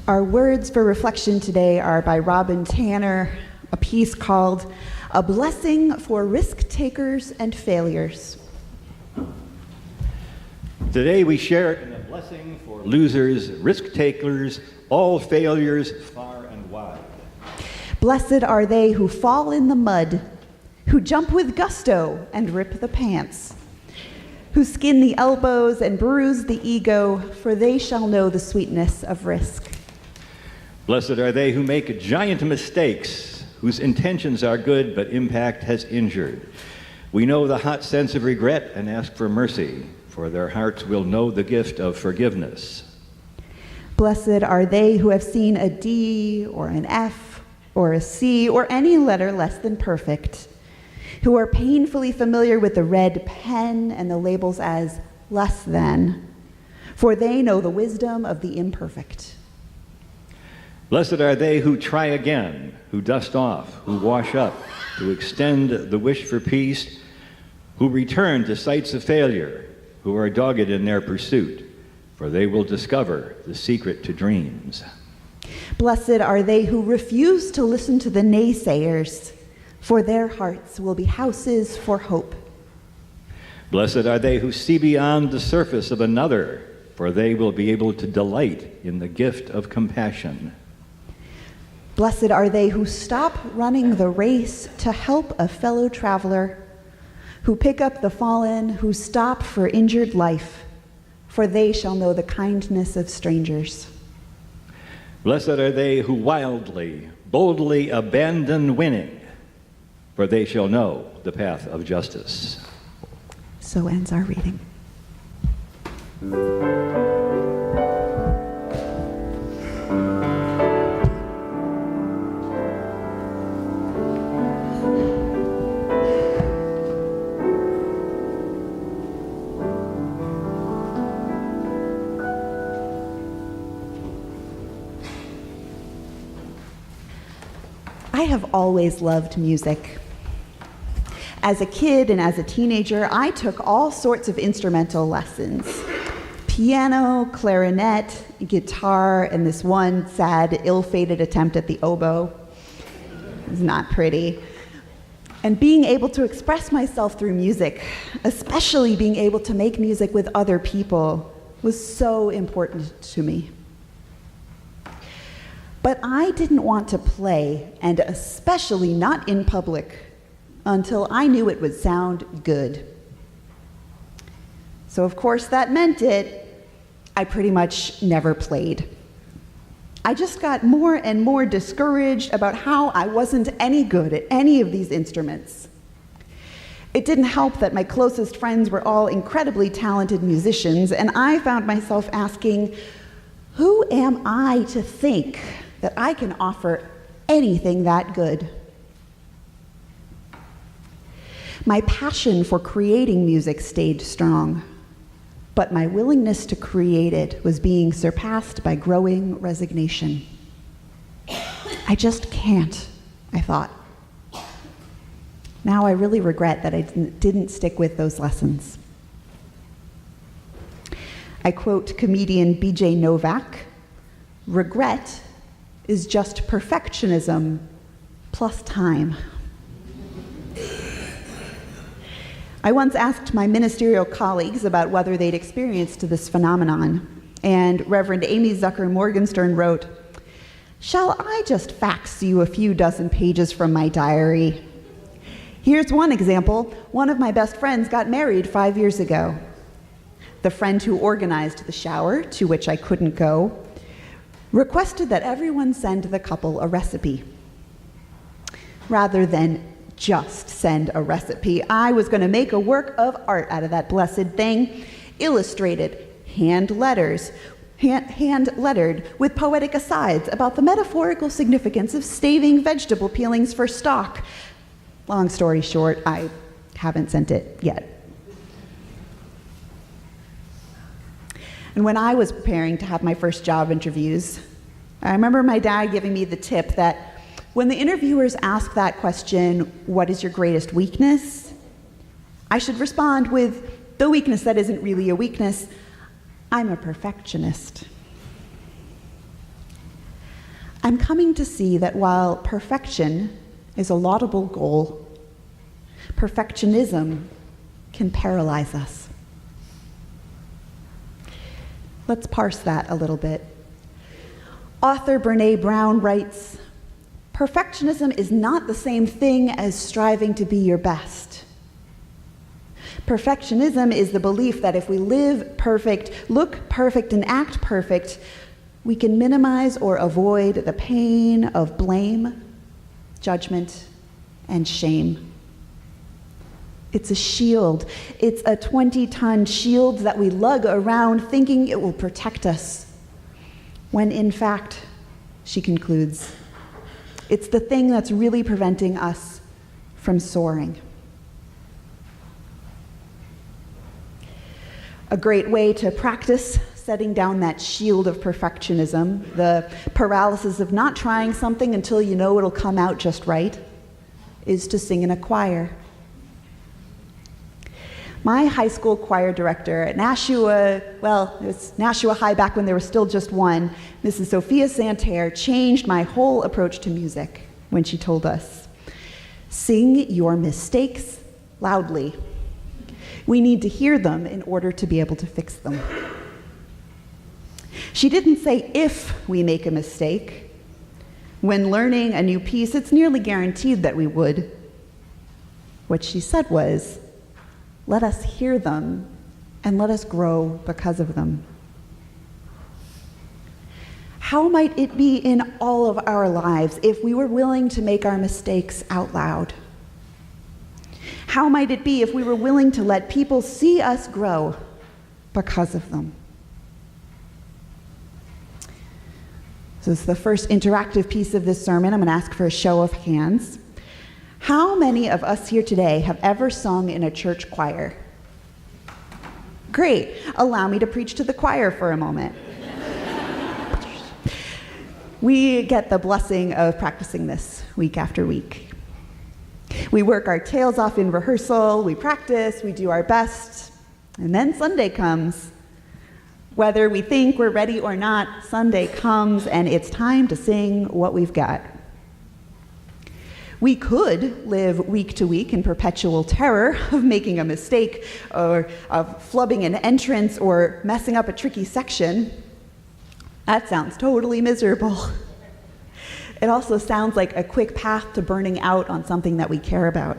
Our words for reflection today are by Robin Tanner, a piece called "A Blessing for Risk Takers and Failures." Today we share in a blessing for losers, risk takers, all failures far and wide. Blessed are they who fall in the mud, who jump with gusto and rip the pants, who skin the elbows and bruise the ego, for they shall know the sweetness of risk. Blessed are they who make giant mistakes, whose intentions are good but impact has injured. We know the hot sense of regret and ask for mercy, for their hearts will know the gift of forgiveness. Blessed are they who have seen a D or an F or a C or any letter less than perfect, who are painfully familiar with the red pen and the labels as less than, for they know the wisdom of the imperfect. Blessed are they who try again, who dust off, who wash up, who extend the wish for peace, who return to sites of failure, who are dogged in their pursuit, for they will discover the secret to dreams. Blessed are they who refuse to listen to the naysayers, for their hearts will be houses for hope. Blessed are they who see beyond the surface of another, for they will be able to delight in the gift of compassion. Blessed are they who stop running the race to help a fellow traveler, who pick up the fallen, who stop for injured life, for they shall know the kindness of strangers. Blessed are they who wildly, boldly abandon winning, for they shall know the path of justice. So ends our reading. I have always loved music. As a kid and as a teenager, I took all sorts of instrumental lessons. Piano, clarinet, guitar, and this one sad, ill-fated attempt at the oboe. It was not pretty. And being able to express myself through music, especially being able to make music with other people, was so important to me. But I didn't want to play, and especially not in public, until I knew it would sound good. So of course that meant I pretty much never played. I just got more and more discouraged about how I wasn't any good at any of these instruments. It didn't help that my closest friends were all incredibly talented musicians, and I found myself asking, who am I to think that I can offer anything that good? My passion for creating music stayed strong, but my willingness to create it was being surpassed by growing resignation. I just can't, I thought. Now I really regret that I didn't stick with those lessons. I quote comedian B.J. Novak, "Regret is just perfectionism plus time." I once asked my ministerial colleagues about whether they'd experienced this phenomenon, and Reverend Amy Zucker Morgenstern wrote, "Shall I just fax you a few dozen pages from my diary? Here's one example. One of my best friends got married 5 years ago. The friend who organized the shower, to which I couldn't go, requested that everyone send the couple a recipe. Rather than just send a recipe, I was going to make a work of art out of that blessed thing, illustrated, hand-lettered with poetic asides about the metaphorical significance of staving vegetable peelings for stock. Long story short, I haven't sent it yet. And when I was preparing to have my first job interviews, I remember my dad giving me the tip that when the interviewers ask that question, "What is your greatest weakness?" I should respond with the weakness that isn't really a weakness: "I'm a perfectionist." I'm coming to see that while perfection is a laudable goal, perfectionism can paralyze us. Let's parse that a little bit. Author Brené Brown writes, "Perfectionism is not the same thing as striving to be your best. Perfectionism is the belief that if we live perfect, look perfect, and act perfect, we can minimize or avoid the pain of blame, judgment, and shame. It's a shield. It's a 20-ton shield that we lug around thinking it will protect us, when in fact," she concludes, "it's the thing that's really preventing us from soaring." A great way to practice setting down that shield of perfectionism, the paralysis of not trying something until you know it'll come out just right, is to sing in a choir. My high school choir director at Nashua, well, it was Nashua High back when there was still just one, Mrs. Sophia Santerre, changed my whole approach to music when she told us, "Sing your mistakes loudly. We need to hear them in order to be able to fix them." She didn't say if we make a mistake. When learning a new piece, it's nearly guaranteed that we would. What she said was, "Let us hear them and let us grow because of them." How might it be in all of our lives if we were willing to make our mistakes out loud? How might it be if we were willing to let people see us grow because of them? So this is the first interactive piece of this sermon. I'm going to ask for a show of hands. How many of us here today have ever sung in a church choir? Great. Allow me to preach to the choir for a moment. We get the blessing of practicing this week after week. We work our tails off in rehearsal, we practice, we do our best, and then Sunday comes. Whether we think we're ready or not, Sunday comes and it's time to sing what we've got. We could live week to week in perpetual terror of making a mistake or of flubbing an entrance or messing up a tricky section. That sounds totally miserable. It also sounds like a quick path to burning out on something that we care about.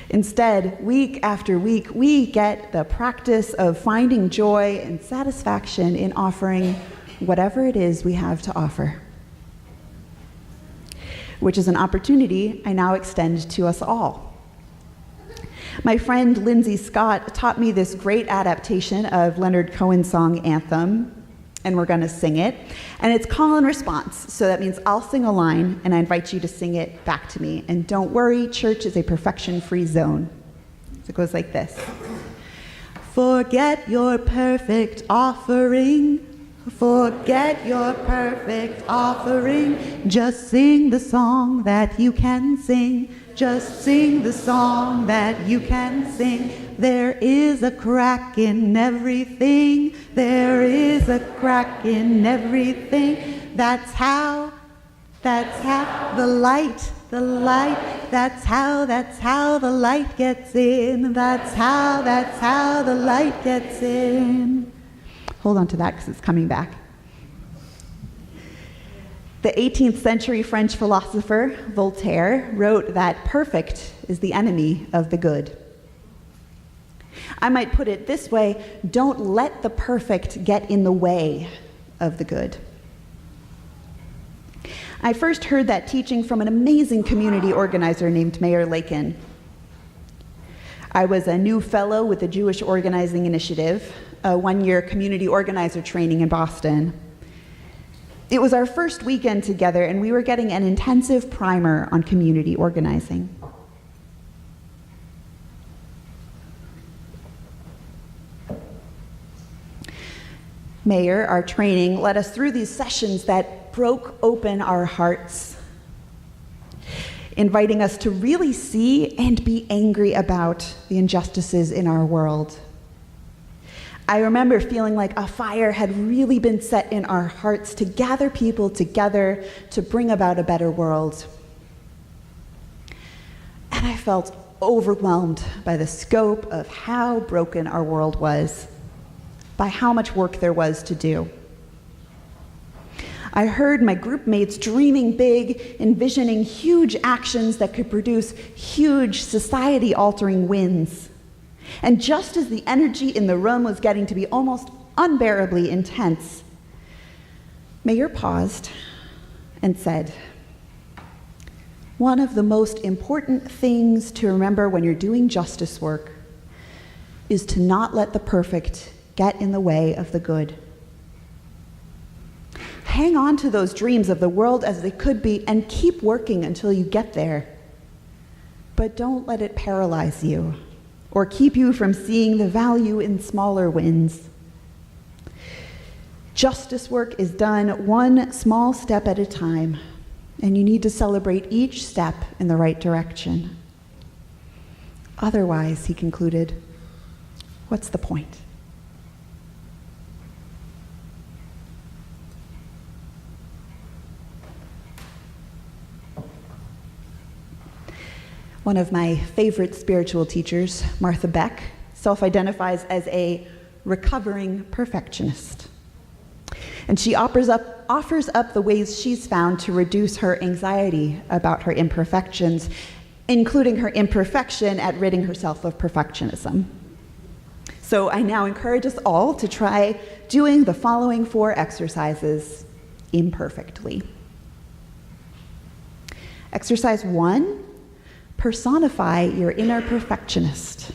Instead, week after week, we get the practice of finding joy and satisfaction in offering whatever it is we have to offer, which is an opportunity I now extend to us all. My friend Lindsay Scott taught me this great adaptation of Leonard Cohen's song Anthem, and we're going to sing it. And it's call and response, so that means I'll sing a line, and I invite you to sing it back to me. And don't worry, church is a perfection-free zone. So it goes like this. Forget your perfect offering. Forget your perfect offering. Just sing the song that you can sing. Just sing the song that you can sing. There is a crack in everything. There is a crack in everything. That's how the light, that's how the light gets in. That's how the light gets in. Hold on to that because it's coming back. The 18th century French philosopher Voltaire wrote that perfect is the enemy of the good. I might put it this way, don't let the perfect get in the way of the good. I first heard that teaching from an amazing community organizer named Mayor Lakin. I was a new fellow with the Jewish Organizing Initiative, a one-year community organizer training in Boston. It was our first weekend together, and we were getting an intensive primer on community organizing. Mayor, our training, led us through these sessions that broke open our hearts, inviting us to really see and be angry about the injustices in our world. I remember feeling like a fire had really been set in our hearts to gather people together to bring about a better world. And I felt overwhelmed by the scope of how broken our world was, by how much work there was to do. I heard my group mates dreaming big, envisioning huge actions that could produce huge society-altering wins. And just as the energy in the room was getting to be almost unbearably intense, Mayor paused and said, "One of the most important things to remember when you're doing justice work is to not let the perfect get in the way of the good. Hang on to those dreams of the world as they could be and keep working until you get there. But don't let it paralyze you or keep you from seeing the value in smaller wins. Justice work is done one small step at a time, and you need to celebrate each step in the right direction. Otherwise," he concluded, "what's the point?" One of my favorite spiritual teachers, Martha Beck, self-identifies as a recovering perfectionist. And she offers up the ways she's found to reduce her anxiety about her imperfections, including her imperfection at ridding herself of perfectionism. So I now encourage us all to try doing the following 4 exercises imperfectly. Exercise 1, personify your inner perfectionist.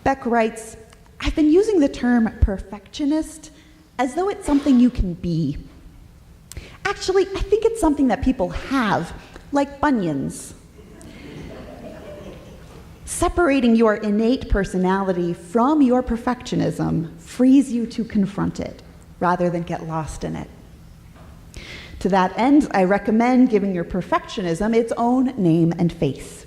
Beck writes, "I've been using the term perfectionist as though it's something you can be. Actually, I think it's something that people have, like bunions. Separating your innate personality from your perfectionism frees you to confront it rather than get lost in it. To that end, I recommend giving your perfectionism its own name and face.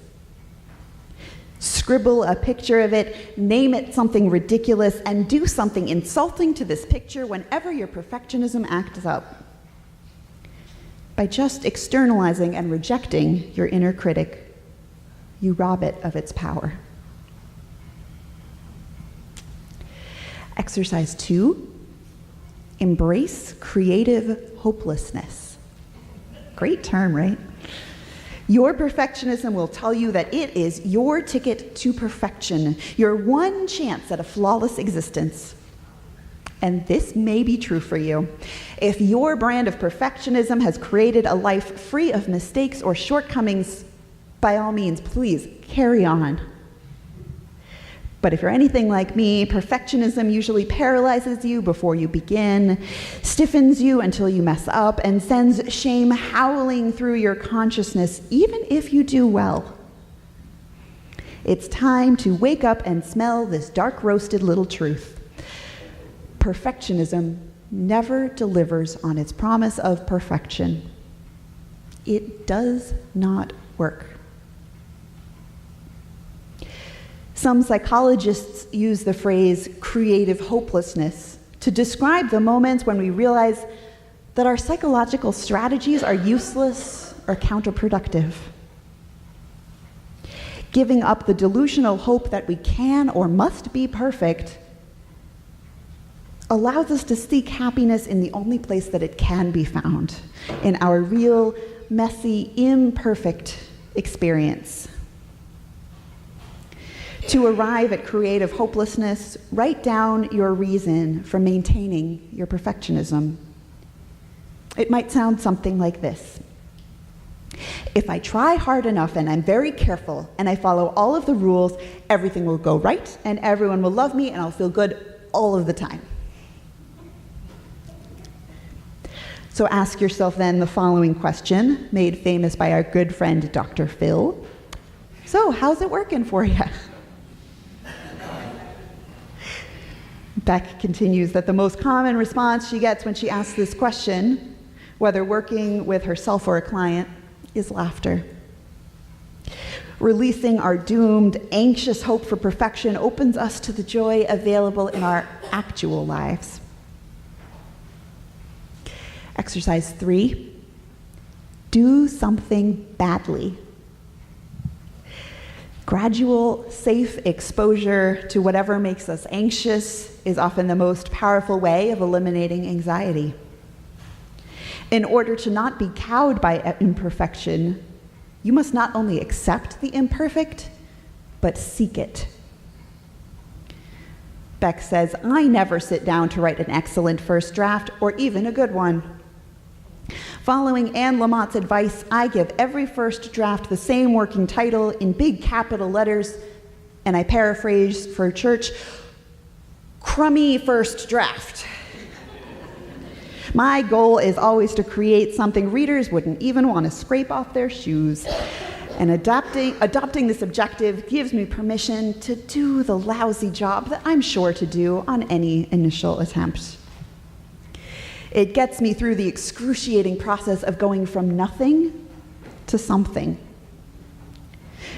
Scribble a picture of it, name it something ridiculous, and do something insulting to this picture whenever your perfectionism acts up. By just externalizing and rejecting your inner critic, you rob it of its power." Exercise 2, embrace creative hopelessness. Great term, right? Your perfectionism will tell you that it is your ticket to perfection, your one chance at a flawless existence. And this may be true for you. If your brand of perfectionism has created a life free of mistakes or shortcomings, by all means, please carry on. But if you're anything like me, perfectionism usually paralyzes you before you begin, stiffens you until you mess up, and sends shame howling through your consciousness, even if you do well. It's time to wake up and smell this dark-roasted little truth. Perfectionism never delivers on its promise of perfection. It does not work. Some psychologists use the phrase creative hopelessness to describe the moments when we realize that our psychological strategies are useless or counterproductive. Giving up the delusional hope that we can or must be perfect allows us to seek happiness in the only place that it can be found, in our real, messy, imperfect experience. To arrive at creative hopelessness, write down your reason for maintaining your perfectionism. It might sound something like this. If I try hard enough and I'm very careful and I follow all of the rules, everything will go right and everyone will love me and I'll feel good all of the time. So ask yourself then the following question, made famous by our good friend Dr. Phil. So how's it working for you? Beck continues that the most common response she gets when she asks this question, whether working with herself or a client, is laughter. Releasing our doomed, anxious hope for perfection opens us to the joy available in our actual lives. Exercise 3, do something badly. Gradual, safe exposure to whatever makes us anxious is often the most powerful way of eliminating anxiety. In order to not be cowed by imperfection, you must not only accept the imperfect, but seek it. Beck says, I never sit down to write an excellent first draft or even a good one. Following Anne Lamott's advice, I give every first draft the same working title in big capital letters, and I paraphrase for church, crummy first draft. My goal is always to create something readers wouldn't even want to scrape off their shoes. And adopting this objective gives me permission to do the lousy job that I'm sure to do on any initial attempt. It gets me through the excruciating process of going from nothing to something.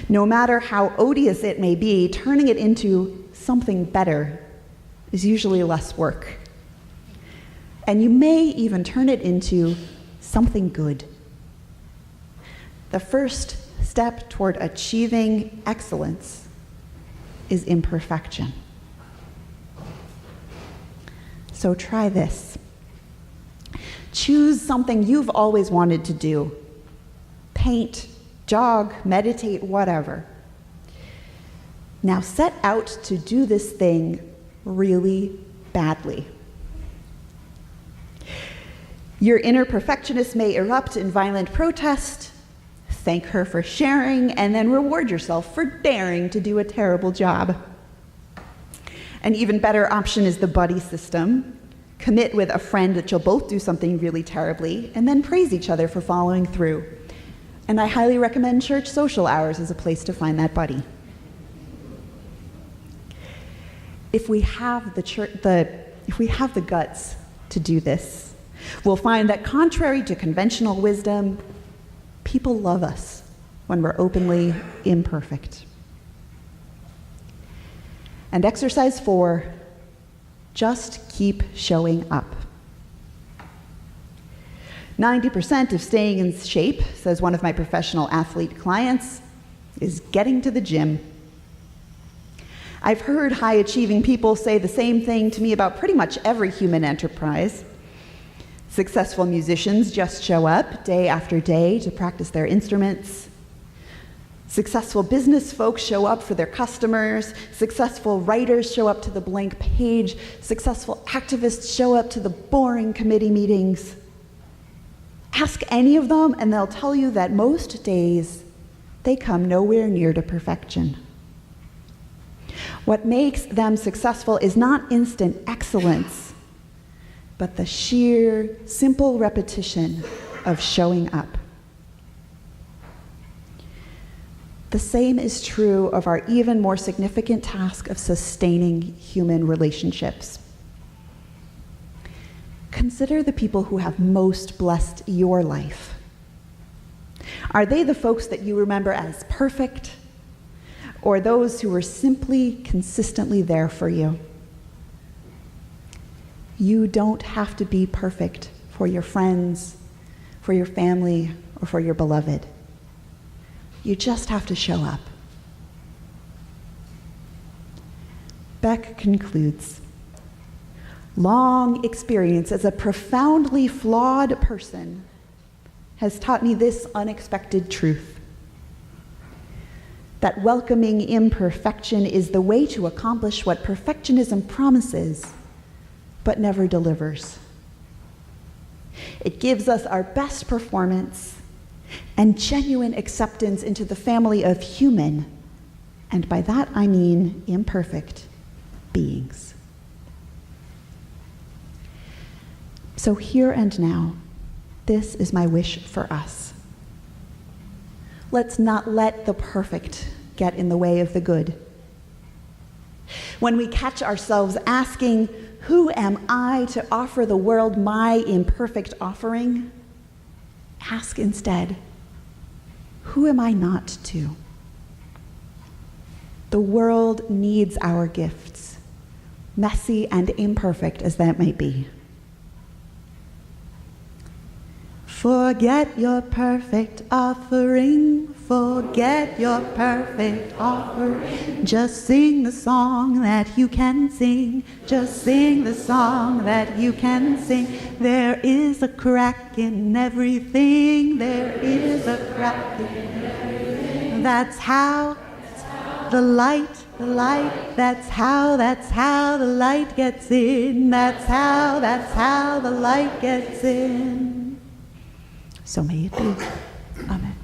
No matter how odious it may be, turning it into something better is usually less work. And you may even turn it into something good. The first step toward achieving excellence is imperfection. So try this. Choose something you've always wanted to do. Paint, jog, meditate, whatever. Now set out to do this thing really badly. Your inner perfectionist may erupt in violent protest. Thank her for sharing, and then reward yourself for daring to do a terrible job. An even better option is the buddy system. Commit with a friend that you'll both do something really terribly, and then praise each other for following through. And I highly recommend church social hours as a place to find that buddy. If we have the guts to do this, we'll find that contrary to conventional wisdom, people love us when we're openly imperfect. And exercise 4, just keep showing up. 90% of staying in shape, says one of my professional athlete clients, is getting to the gym. I've heard high-achieving people say the same thing to me about pretty much every human enterprise. Successful musicians just show up day after day to practice their instruments. Successful business folks show up for their customers. Successful writers show up to the blank page. Successful activists show up to the boring committee meetings. Ask any of them, and they'll tell you that most days they come nowhere near to perfection. What makes them successful is not instant excellence, but the sheer, simple repetition of showing up. The same is true of our even more significant task of sustaining human relationships. Consider the people who have most blessed your life. Are they the folks that you remember as perfect, or those who were simply consistently there for you? You don't have to be perfect for your friends, for your family, or for your beloved. You just have to show up. Beck concludes, long experience as a profoundly flawed person has taught me this unexpected truth: that welcoming imperfection is the way to accomplish what perfectionism promises, but never delivers. It gives us our best performance and genuine acceptance into the family of human, and by that I mean imperfect, beings. So here and now, this is my wish for us. Let's not let the perfect get in the way of the good. When we catch ourselves asking, who am I to offer the world my imperfect offering? Ask instead, who am I not to? The world needs our gifts, messy and imperfect as that might be. Forget your perfect offering, forget your perfect offering. Just sing the song that you can sing, just sing the song that you can sing. There is a crack in everything, there is a crack in everything. That's how the light, that's how the light gets in, that's how the light gets in. So may it be. Amen.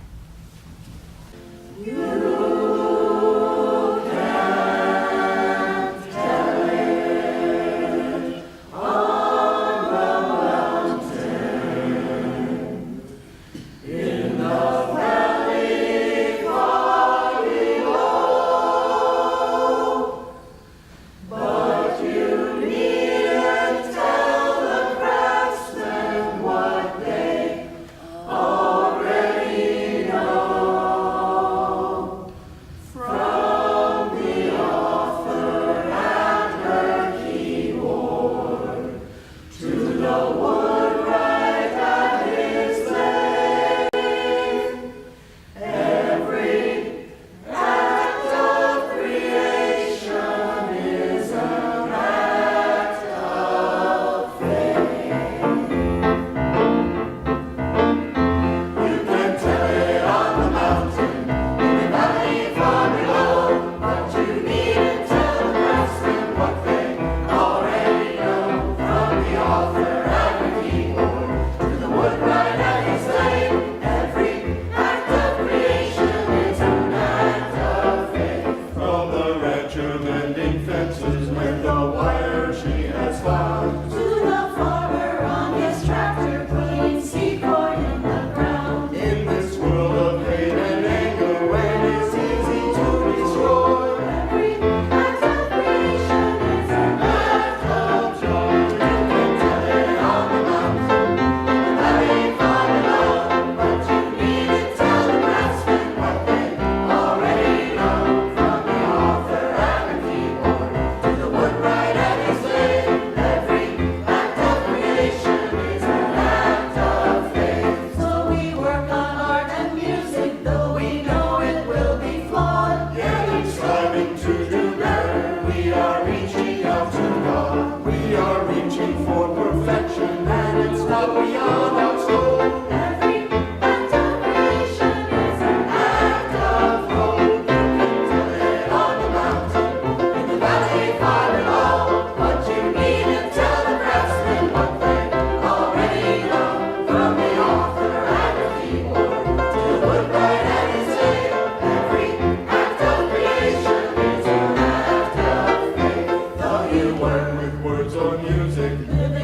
Words or music.